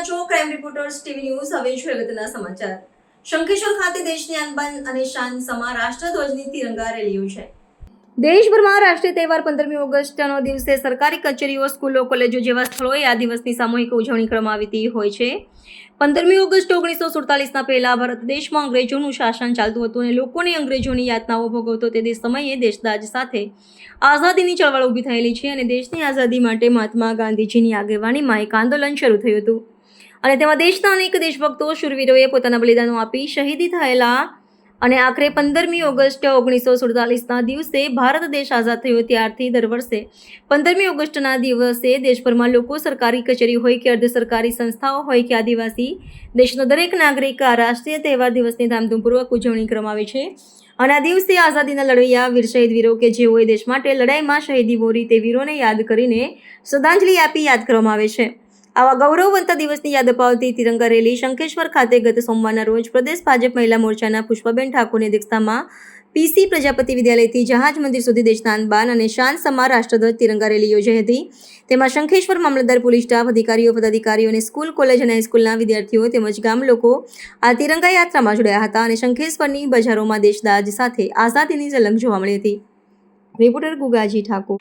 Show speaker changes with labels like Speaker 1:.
Speaker 1: છો crime reporters TV news. હવે છે અગત્યના સમાચાર. શંખેશ્વર ખાતે દેશની આન અને શાન સમા રાષ્ટ્રધ્વજની તિરંગા રેલી યોજાઈ. દેશભરમાં રાષ્ટ્રીય તહેવાર 15મી ઓગસ્ટનો દિવસે સરકારી કચેરીઓ, સ્કૂલો, કોલેજો જેવા સ્થળોએ આ દિવસની સામૂહિક ઉજવણી કરવામાં આવતી હોય છે. 15મી ઓગસ્ટ 1947ના પહેલા ભારત દેશમાં અંગ્રેજોનું શાસન ચાલતું હતું અને લોકોને અંગ્રેજોની યાતનાઓ ભોગવતો તે સમયે દેશદાજ સાથે આઝાદીની ચળવળ ઊભી થયેલી છે અને દેશની આઝાદી માટે મહાત્મા ગાંધીજીની આગેવાનીમાં એક આંદોલન શરૂ થયું હતું અને તેમાં દેશના અનેક દેશભક્તો શૂરવીરોએ પોતાના બલિદાનો આપી શહીદી થયેલા અને આખરે 15મી ઓગસ્ટ 1947ના દિવસે ભારત દેશ આઝાદ થયો. ત્યારથી દર વર્ષે 15મી ઓગસ્ટના દિવસે દેશભરમાં લોકો, સરકારી કચેરી હોય કે અર્ધ સરકારી સંસ્થાઓ હોય કે આદિવાસી, દેશનો દરેક નાગરિક આ રાષ્ટ્રીય તહેવાર દિવસની ધામધૂમપૂર્વક ઉજવણી કરવામાં આવે છે અને આ દિવસે આઝાદીના લડવૈયા વીર શહીદ વીરો કે જેઓએ દેશ માટે લડાઈમાં શહીદી વોરી તે વીરોને યાદ કરીને શ્રદ્ધાંજલિ આપી યાદ કરવામાં આવે છે. આવા ગૌરવવંત દિવસની યાદ અપાવતી તિરંગા રેલી શંખેશ્વર ખાતે ગત સોમવારના રોજ પ્રદેશ ભાજપ મહિલા મોરચાના પુષ્પાબેન ઠાકોરની અધ્યક્ષતામાં પીસી પ્રજાપતિ વિદ્યાલયથી જહાજ મંદિર સુધી દેશના આન અને શાન સમા રાષ્ટ્રધ્વજ તિરંગા રેલી યોજાઈ હતી. તેમાં શંખેશ્વર મામલતદાર, પોલીસ સ્ટાફ, અધિકારીઓ, પદાધિકારીઓ અને સ્કૂલ, કોલેજ અને હાઈસ્કૂલના વિદ્યાર્થીઓ તેમજ ગામ લોકો આ તિરંગા યાત્રામાં જોડાયા હતા અને શંખેશ્વરની બજારોમાં દેશદાજ સાથે આઝાદીની ઝલક જોવા મળી હતી. રિપોર્ટર ગુગાજી ઠાકોર.